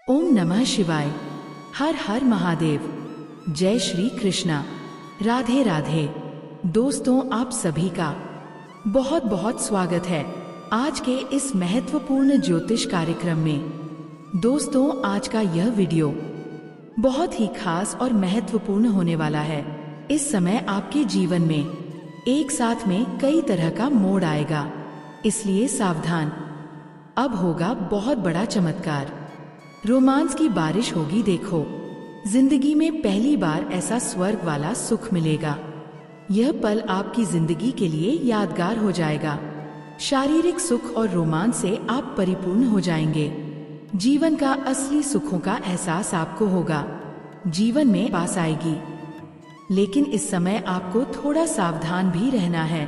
ओम नमः शिवाय। हर हर महादेव। जय श्री कृष्णा। राधे राधे। दोस्तों, आप सभी का बहुत बहुत स्वागत है आज के इस महत्वपूर्ण ज्योतिष कार्यक्रम में। दोस्तों, आज का यह वीडियो बहुत ही खास और महत्वपूर्ण होने वाला है। इस समय आपके जीवन में एक साथ में कई तरह का मोड़ आएगा, इसलिए सावधान। अब होगा बहुत बड़ा चमत्कार, रोमांस की बारिश होगी। देखो, जिंदगी में पहली बार ऐसा स्वर्ग वाला सुख मिलेगा। यह पल आपकी जिंदगी के लिए यादगार हो जाएगा। शारीरिक सुख और रोमांस से आप परिपूर्ण हो जाएंगे। जीवन का असली सुखों का एहसास आपको होगा, जीवन में पास आएगी। लेकिन इस समय आपको थोड़ा सावधान भी रहना है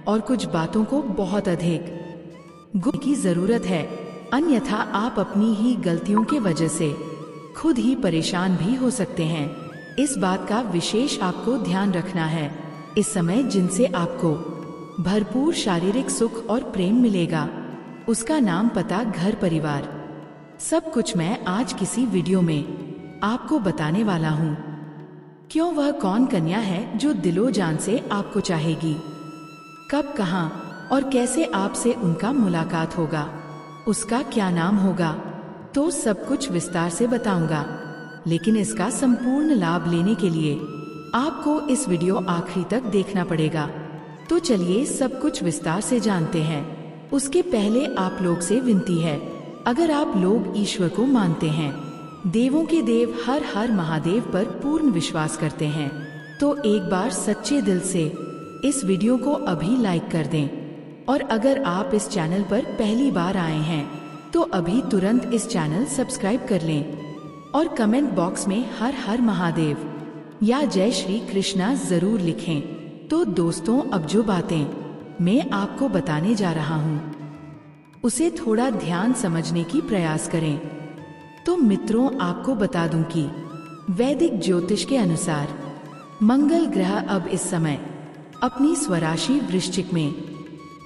और कुछ बातों को बहुत अधिक गौर की जरूरत है, अन्यथा आप अपनी ही गलतियों के वजह से खुद ही परेशान भी हो सकते हैं। इस बात का विशेष आपको ध्यान रखना है। इस समय जिनसे आपको भरपूर शारीरिक सुख और प्रेम मिलेगा, उसका नाम, पता, घर परिवार, सब कुछ मैं आज किसी वीडियो में आपको बताने वाला हूँ। क्यों, वह कौन कन्या है जो दिलो जान से आपको चाहेगी, कब, कहाँ और कैसे आपसे उनका मुलाकात होगा, उसका क्या नाम होगा, तो सब कुछ विस्तार से बताऊंगा। लेकिन इसका संपूर्ण लाभ लेने के लिए आपको इस वीडियो आखिरी तक देखना पड़ेगा। तो चलिए सब कुछ विस्तार से जानते हैं। उसके पहले आप लोग से विनती है, अगर आप लोग ईश्वर को मानते हैं, देवों के देव हर हर महादेव पर पूर्ण विश्वास करते हैं, तो एक बार सच्चे दिल से इस वीडियो को अभी लाइक कर दें। और अगर आप इस चैनल पर पहली बार आए हैं तो अभी तुरंत इस चैनल सब्सक्राइब कर लें और कमेंट बॉक्स में हर हर महादेव या जय श्री कृष्णा जरूर लिखें। तो दोस्तों, अब जो बातें मैं आपको बताने जा रहा हूँ उसे थोड़ा ध्यान समझने की प्रयास करें। तो मित्रों, आपको बता दूं कि वैदिक ज्योतिष के अनुसार मंगल ग्रह अब इस समय अपनी स्वराशि वृश्चिक में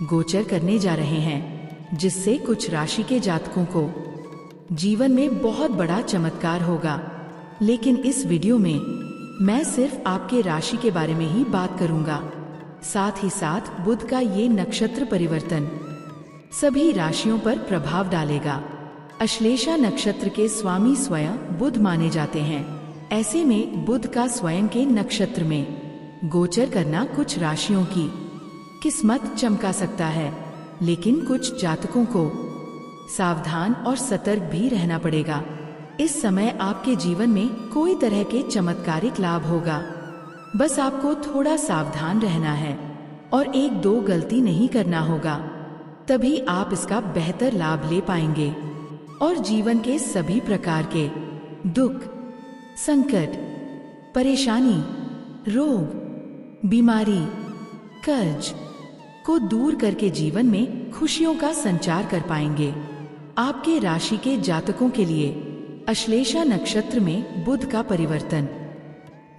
गोचर करने जा रहे हैं, जिससे कुछ राशि के जातकों को जीवन में बहुत बड़ा चमत्कार होगा। लेकिन इस वीडियो में मैं सिर्फ आपके राशि के बारे में ही बात करूंगा। साथ ही साथ बुध का ये नक्षत्र परिवर्तन सभी राशियों पर प्रभाव डालेगा। अश्लेषा नक्षत्र के स्वामी स्वयं बुध माने जाते हैं। ऐसे में बुध का स्वयं के नक्षत्र में गोचर करना कुछ राशियों की किस्मत चमका सकता है, लेकिन कुछ जातकों को सावधान और सतर्क भी रहना पड़ेगा। इस समय आपके जीवन में कोई तरह के चमत्कारिक लाभ होगा, बस आपको थोड़ा सावधान रहना है और एक दो गलती नहीं करना होगा, तभी आप इसका बेहतर लाभ ले पाएंगे और जीवन के सभी प्रकार के दुख, संकट, परेशानी, रोग, बीमारी, कर्ज को दूर करके जीवन में खुशियों का संचार कर पाएंगे। आपके राशि के जातकों के लिए अश्लेषा नक्षत्र में बुध का परिवर्तन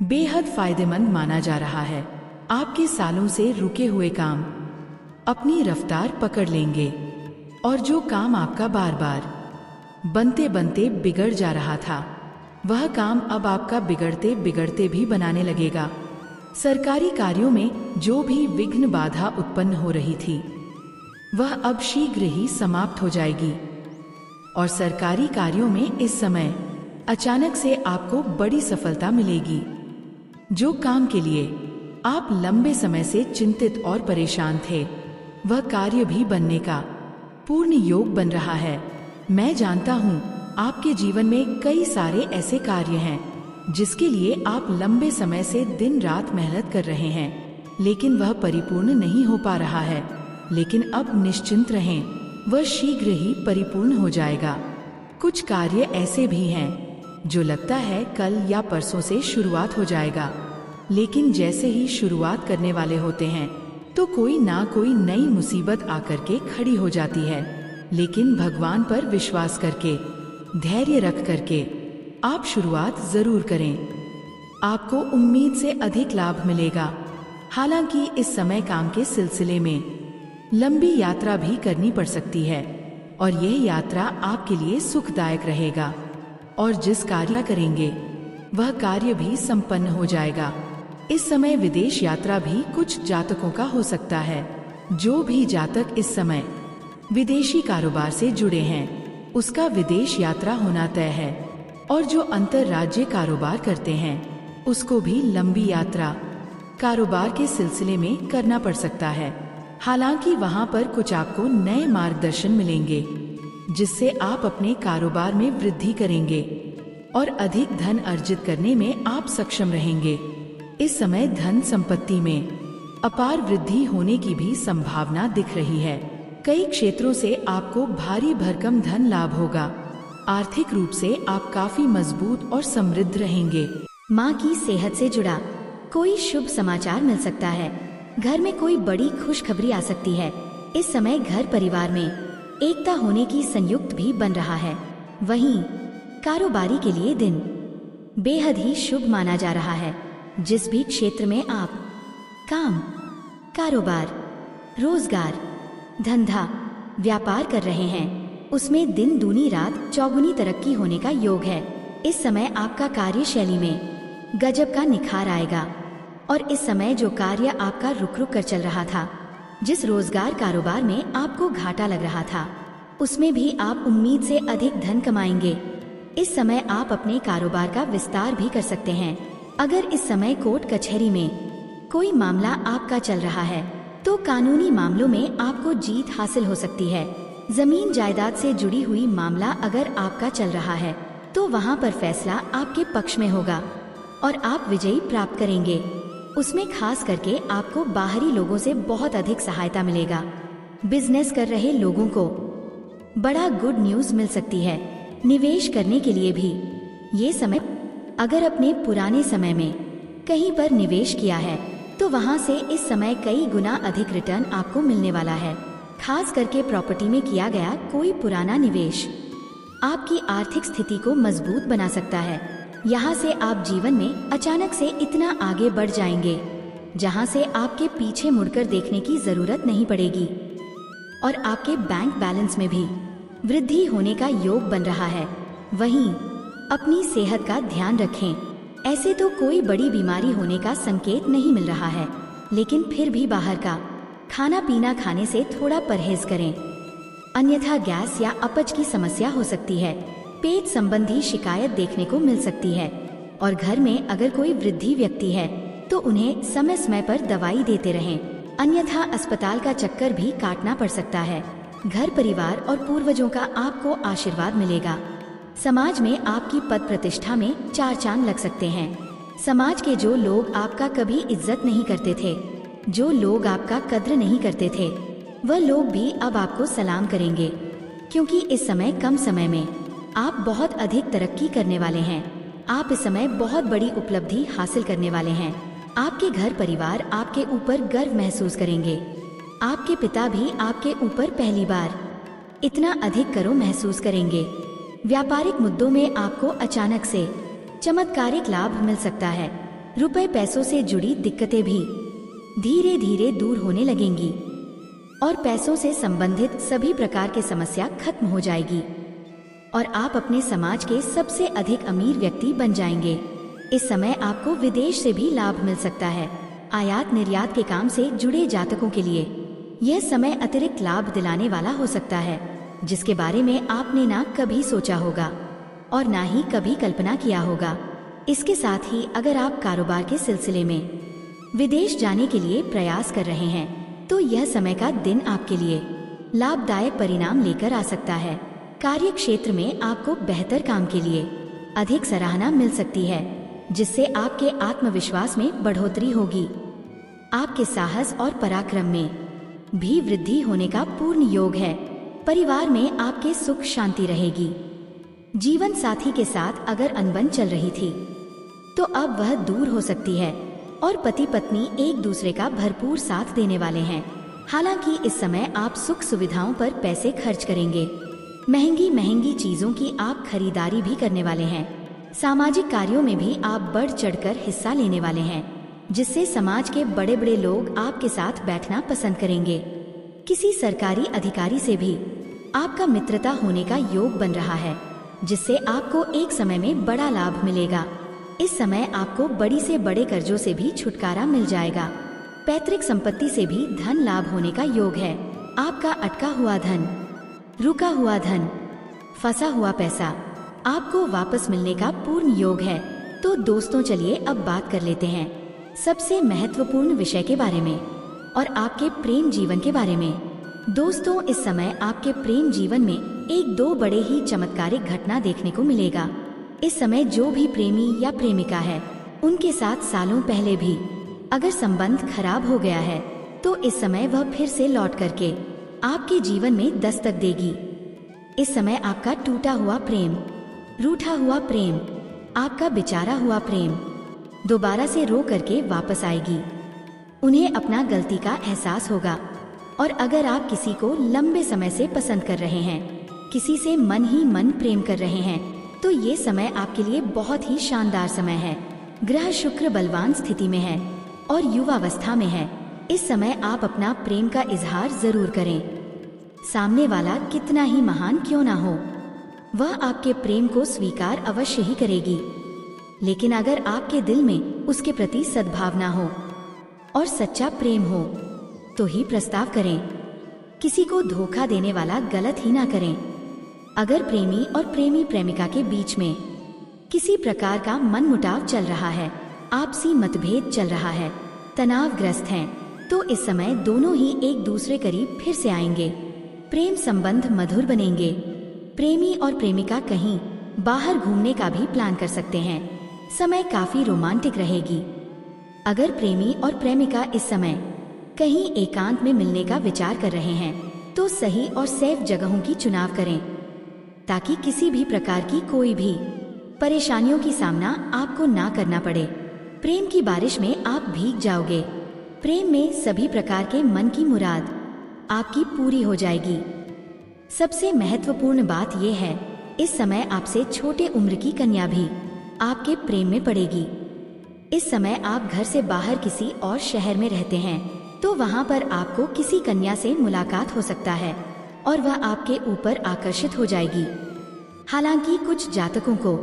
बेहद फायदेमंद माना जा रहा है। आपके सालों से रुके हुए काम अपनी रफ्तार पकड़ लेंगे और जो काम आपका बार बार बनते बनते बिगड़ जा रहा था, वह काम अब आपका बिगड़ते बिगड़ते भी बनाने लगेगा। सरकारी कार्यों में जो भी विघ्न बाधा उत्पन्न हो रही थी, वह अब शीघ्र ही समाप्त हो जाएगी और सरकारी कार्यों में इस समय अचानक से आपको बड़ी सफलता मिलेगी। जो काम के लिए आप लंबे समय से चिंतित और परेशान थे, वह कार्य भी बनने का पूर्ण योग बन रहा है। मैं जानता हूँ आपके जीवन में कई सारे ऐसे कार्य हैं जिसके लिए आप लंबे समय से दिन रात मेहनत कर रहे हैं, लेकिन वह परिपूर्ण नहीं हो पा रहा है। लेकिन अब निश्चिंत रहें, वह शीघ्र ही परिपूर्ण हो जाएगा। कुछ कार्य ऐसे भी हैं जो लगता है कल या परसों से शुरुआत हो जाएगा, लेकिन जैसे ही शुरुआत करने वाले होते हैं तो कोई ना कोई नई मुसीबत आकर के खड़ी हो जाती है। लेकिन भगवान पर विश्वास करके, धैर्य रख करके आप शुरुआत जरूर करें। आपको उम्मीद से अधिक लाभ मिलेगा। हालांकि इस समय काम के सिलसिले में लंबी यात्रा भी करनी पड़ सकती है और यह यात्रा आपके लिए सुखदायक रहेगा। और जिस कार्य करेंगे वह कार्य भी संपन्न हो जाएगा। इस समय विदेश यात्रा भी कुछ जातकों का हो सकता है। जो भी जातक इस समय विदेशी कारोबार से जुड़े हैं उसका विदेश यात्रा होना तय है, और जो अंतर्राज्यीय कारोबार करते हैं उसको भी लंबी यात्रा कारोबार के सिलसिले में करना पड़ सकता है। हालांकि वहां पर कुछ आपको नए मार्गदर्शन मिलेंगे जिससे आप अपने कारोबार में वृद्धि करेंगे और अधिक धन अर्जित करने में आप सक्षम रहेंगे। इस समय धन संपत्ति में अपार वृद्धि होने की भी संभावना दिख रही है। कई क्षेत्रों से आपको भारी भरकम धन लाभ होगा। आर्थिक रूप से आप काफी मजबूत और समृद्ध रहेंगे। माँ की सेहत से जुड़ा कोई शुभ समाचार मिल सकता है। घर में कोई बड़ी खुशखबरी आ सकती है। इस समय घर परिवार में एकता होने की संयुक्त भी बन रहा है। वहीं कारोबारी के लिए दिन बेहद ही शुभ माना जा रहा है। जिस भी क्षेत्र में आप काम, कारोबार, रोजगार, धंधा, व्यापार कर रहे हैं उसमें दिन दूनी रात चौगुनी तरक्की होने का योग है। इस समय आपका कार्यशैली में गजब का निखार आएगा और इस समय जो कार्य आपका रुक रुक कर चल रहा था, जिस रोजगार कारोबार में आपको घाटा लग रहा था, उसमें भी आप उम्मीद से अधिक धन कमाएंगे। इस समय आप अपने कारोबार का विस्तार भी कर सकते हैं। अगर इस समय कोर्ट कचहरी में कोई मामला आपका चल रहा है तो कानूनी मामलों में आपको जीत हासिल हो सकती है। जमीन जायदाद से जुड़ी हुई मामला अगर आपका चल रहा है तो वहां पर फैसला आपके पक्ष में होगा और आप विजयी प्राप्त करेंगे। उसमें खास करके आपको बाहरी लोगों से बहुत अधिक सहायता मिलेगा। बिजनेस कर रहे लोगों को बड़ा गुड न्यूज मिल सकती है। निवेश करने के लिए भी ये समय, अगर अपने पुराने समय में कहीं पर निवेश किया है तो वहां से इस समय कई गुना अधिक रिटर्न आपको मिलने वाला है। खास करके प्रॉपर्टी में किया गया कोई पुराना निवेश आपकी आर्थिक स्थिति को मजबूत बना सकता है। यहाँ से आप जीवन में अचानक से इतना आगे बढ़ जाएंगे जहाँ से आपके पीछे मुड़कर देखने की जरूरत नहीं पड़ेगी और आपके बैंक बैलेंस में भी वृद्धि होने का योग बन रहा है। वहीं अपनी सेहत का ध्यान रखें। ऐसे तो कोई बड़ी बीमारी होने का संकेत नहीं मिल रहा है, लेकिन फिर भी बाहर का खाना पीना खाने से थोड़ा परहेज करें, अन्यथा गैस या अपच की समस्या हो सकती है। पेट संबंधी शिकायत देखने को मिल सकती है और घर में अगर कोई वृद्धि व्यक्ति है तो उन्हें समय समय पर दवाई देते रहें, अन्यथा अस्पताल का चक्कर भी काटना पड़ सकता है। घर परिवार और पूर्वजों का आपको आशीर्वाद मिलेगा। समाज में आपकी पद प्रतिष्ठा में चार चांद लग सकते हैं। समाज के जो लोग आपका कभी इज्जत नहीं करते थे, जो लोग आपका कद्र नहीं करते थे, वह लोग भी अब आपको सलाम करेंगे, क्योंकि इस समय कम समय में आप बहुत अधिक तरक्की करने वाले हैं। आप इस समय बहुत बड़ी उपलब्धि हासिल करने वाले हैं। आपके घर परिवार आपके ऊपर गर्व महसूस करेंगे। आपके पिता भी आपके ऊपर पहली बार इतना अधिक गर्व महसूस करेंगे। व्यापारिक मुद्दों में आपको अचानक से चमत्कारिक लाभ मिल सकता है। रुपए पैसों से जुड़ी दिक्कतें भी धीरे धीरे दूर होने लगेंगी और पैसों से संबंधित सभी प्रकार की समस्या खत्म हो जाएगी और आप अपने समाज के सबसे अधिक अमीर व्यक्ति बन जाएंगे। इस समय आपको विदेश से भी लाभ मिल सकता है। आयात निर्यात के काम से जुड़े जातकों के लिए यह समय अतिरिक्त लाभ दिलाने वाला हो सकता है, जिसके बारे में आपने ना कभी सोचा होगा और ना ही कभी कल्पना किया होगा। इसके साथ ही अगर आप कारोबार के सिलसिले में विदेश जाने के लिए प्रयास कर रहे हैं तो यह समय का दिन आपके लिए लाभदायक परिणाम लेकर आ सकता है। कार्य क्षेत्र में आपको बेहतर काम के लिए अधिक सराहना मिल सकती है, जिससे आपके आत्मविश्वास में बढ़ोतरी होगी। आपके साहस और पराक्रम में भी वृद्धि होने का पूर्ण योग है। परिवार में आपके सुख शांति रहेगी। जीवन साथी के साथ अगर अनबन चल रही थी तो अब वह दूर हो सकती है और पति पत्नी एक दूसरे का भरपूर साथ देने वाले हैं। हालांकि इस समय आप सुख सुविधाओं पर पैसे खर्च करेंगे। महंगी महंगी चीजों की आप खरीदारी भी करने वाले हैं। सामाजिक कार्यों में भी आप बढ़ चढ़कर हिस्सा लेने वाले हैं, जिससे समाज के बड़े बड़े लोग आपके साथ बैठना पसंद करेंगे। किसी सरकारी अधिकारी से भी आपका मित्रता होने का योग बन रहा है। जिससे आपको एक समय में बड़ा लाभ मिलेगा। इस समय आपको बड़ी से बड़े कर्जों से भी छुटकारा मिल जाएगा। पैतृक संपत्ति से भी धन लाभ होने का योग है। आपका अटका हुआ धन, रुका हुआ धन, फंसा हुआ पैसा आपको वापस मिलने का पूर्ण योग है। तो दोस्तों चलिए अब बात कर लेते हैं सबसे महत्वपूर्ण विषय के बारे में और आपके प्रेम जीवन के बारे में। दोस्तों, इस समय आपके प्रेम जीवन में एक दो बड़े ही चमत्कारिक घटना देखने को मिलेगा। इस समय जो भी प्रेमी या प्रेमिका है, उनके साथ सालों पहले भी अगर संबंध खराब हो गया है तो इस समय वह फिर से लौट करके आपके जीवन में दस्तक देगी। इस समय आपका टूटा हुआ प्रेम, रूठा हुआ प्रेम, आपका बिचारा हुआ प्रेम दोबारा से रो करके वापस आएगी। उन्हें अपना गलती का एहसास होगा। और अगर आप किसी को लंबे समय से पसंद कर रहे हैं, किसी से मन ही मन प्रेम कर रहे हैं, तो ये समय आपके लिए बहुत ही शानदार समय है। ग्रह शुक्र बलवान स्थिति में है और युवावस्था में है। इस समय आप अपना प्रेम का इजहार जरूर करें। सामने वाला कितना ही महान क्यों ना हो, वह आपके प्रेम को स्वीकार अवश्य ही करेगी। लेकिन अगर आपके दिल में उसके प्रति सद्भावना हो और सच्चा प्रेम हो तो ही प्रस्ताव करें। किसी को धोखा देने वाला गलत ही ना करें। अगर प्रेमी और प्रेमी प्रेमिका के बीच में किसी प्रकार का मनमुटाव चल रहा है, आपसी मतभेद चल रहा है, तनावग्रस्त हैं, तो इस समय दोनों ही एक दूसरे करीब फिर से आएंगे। प्रेम संबंध मधुर बनेंगे। प्रेमी और प्रेमिका कहीं बाहर घूमने का भी प्लान कर सकते हैं। समय काफी रोमांटिक रहेगी। अगर प्रेमी और प्रेमिका इस समय कहीं एकांत में मिलने का विचार कर रहे हैं तो सही और सेफ जगहों की चुनाव करें ताकि किसी भी प्रकार की कोई भी परेशानियों की सामना आपको ना करना पड़े। प्रेम की बारिश में आप भीग जाओगे। प्रेम में सभी प्रकार के मन की मुराद आपकी पूरी हो जाएगी। सबसे महत्वपूर्ण बात यह है, इस समय आपसे छोटे उम्र की कन्या भी आपके प्रेम में पड़ेगी। इस समय आप घर से बाहर किसी और शहर में रहते हैं तो वहां पर आपको किसी कन्या से मुलाकात हो सकता है और वह आपके ऊपर आकर्षित हो जाएगी। हालांकि कुछ जातकों को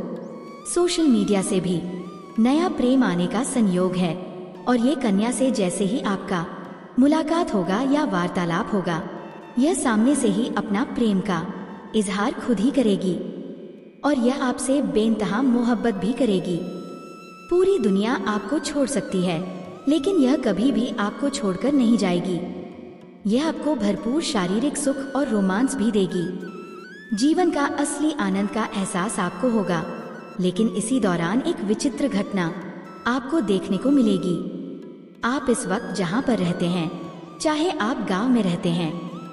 सोशल मीडिया से भी नया प्रेम आने का संयोग है और ये कन्या से जैसे ही आपका मुलाकात होगा या वार्तालाप होगा, यह सामने से ही अपना प्रेम का इजहार खुद ही करेगी और यह आपसे बेइंतहा मोहब्बत भी करेगी। पूरी दुनिया आपको छोड़ सकती है लेकिन यह कभी भी आपको छोड़कर नहीं जाएगी। यह आपको भरपूर शारीरिक सुख और रोमांस भी देगी। जीवन का असली आनंद का एहसास आपको होगा। लेकिन इसी दौरान एक विचित्र घटना आपको देखने को मिलेगी। आप इस वक्त जहां पर रहते हैं, चाहे आप गांव में रहते हैं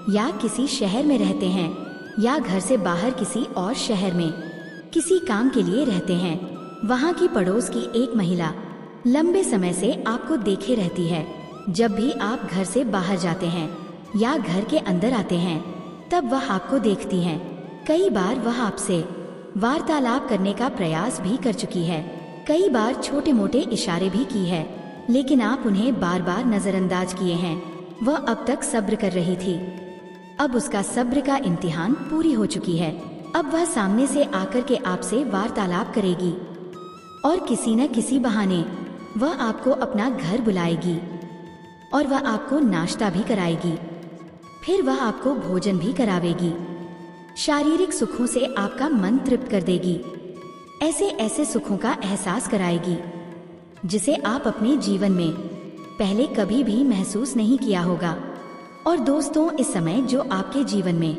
या किसी शहर में रहते हैं या घर से बाहर किसी और शहर में किसी काम के लिए रहते हैं, वहां की पड़ोस की एक महिला लंबे समय से आपको देखे रहती है। जब भी आप घर से बाहर जाते हैं या घर के अंदर आते हैं, तब वह आपको देखती हैं। कई बार वह आपसे वार्तालाप करने का प्रयास भी कर चुकी है। कई बार छोटे मोटे इशारे भी की है, लेकिन आप उन्हें बार बार नजरअंदाज किए हैं। वह अब तक सब्र कर रही थी। अब उसका सब्र का इम्तिहान पूरी हो चुकी है। अब वह सामने से आकर के आपसे वार्तालाप करेगी और किसी न किसी बहाने वह आपको अपना घर बुलाएगी और वह आपको नाश्ता भी कराएगी। फिर वह आपको भोजन भी करावेगी। शारीरिक सुखों से आपका मन तृप्त कर देगी। ऐसे ऐसे सुखों का एहसास कराएगी जिसे आप अपने जीवन में पहले कभी भी महसूस नहीं किया होगा। और दोस्तों, इस समय जो आपके जीवन में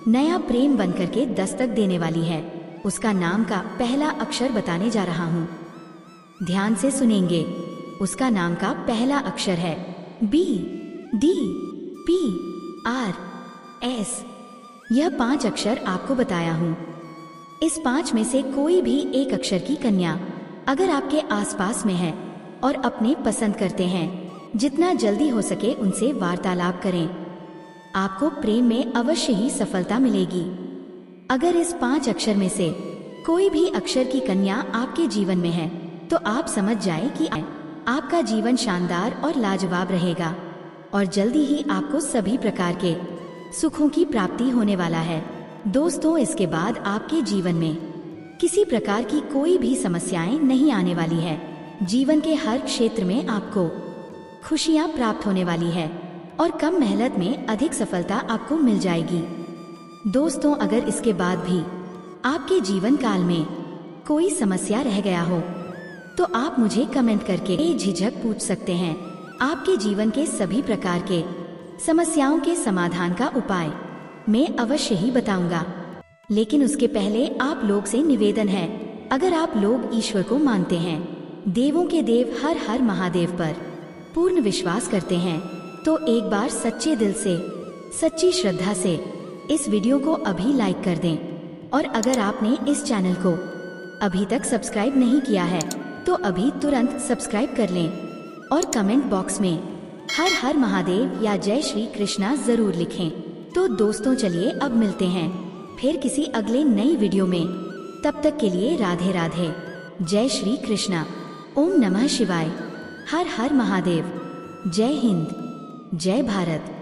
नया प्रेम बनकर के दस्तक देने वाली है, उसका नाम का पहला अक्षर बताने जा रहा हूँ। ध्यान से सुनेंगे। उसका नाम का पहला अक्षर है B, D, P, R, S. यह 5 अक्षर आपको बताया हूँ। इस 5 में से कोई भी एक अक्षर की कन्या अगर आपके आसपास में है और अपने पसंद करते हैं, जितना जल्दी हो सके उनसे वार्तालाप करें। आपको प्रेम में अवश्य ही सफलता मिलेगी। अगर इस 5 अक्षर में से कोई भी अक्षर की कन्या आपके जीवन में है तो आप समझ जाएं कि आपका जीवन शानदार और लाजवाब रहेगा और जल्दी ही आपको सभी प्रकार के सुखों की प्राप्ति होने वाला है। दोस्तों, इसके बाद आपके जीवन में किसी प्रकार की कोई भी समस्याएं नहीं आने वाली है। जीवन के हर क्षेत्र में आपको खुशियां प्राप्त होने वाली है और कम मेहनत में अधिक सफलता आपको मिल जाएगी। दोस्तों, अगर इसके बाद भी आपके जीवन काल में कोई समस्या रह गया हो तो आप मुझे कमेंट करके बेझिझक पूछ सकते हैं। आपके जीवन के सभी प्रकार के समस्याओं के समाधान का उपाय मैं अवश्य ही बताऊंगा। लेकिन उसके पहले आप लोग से निवेदन है, अगर आप लोग ईश्वर को मानते हैं, देवों के देव हर हर महादेव पर पूर्ण विश्वास करते हैं, तो एक बार सच्चे दिल से, सच्ची श्रद्धा से इस वीडियो को अभी लाइक कर दें। और अगर आपने इस चैनल को अभी तक सब्सक्राइब नहीं किया है तो अभी तुरंत सब्सक्राइब कर लें और कमेंट बॉक्स में हर हर महादेव या जय श्री कृष्णा जरूर लिखें। तो दोस्तों, चलिए अब मिलते हैं फिर किसी अगले नई वीडियो में। तब तक के लिए राधे राधे, जय श्री कृष्णा, ओम नमः शिवाय, हर हर महादेव, जय हिंद, जय भारत।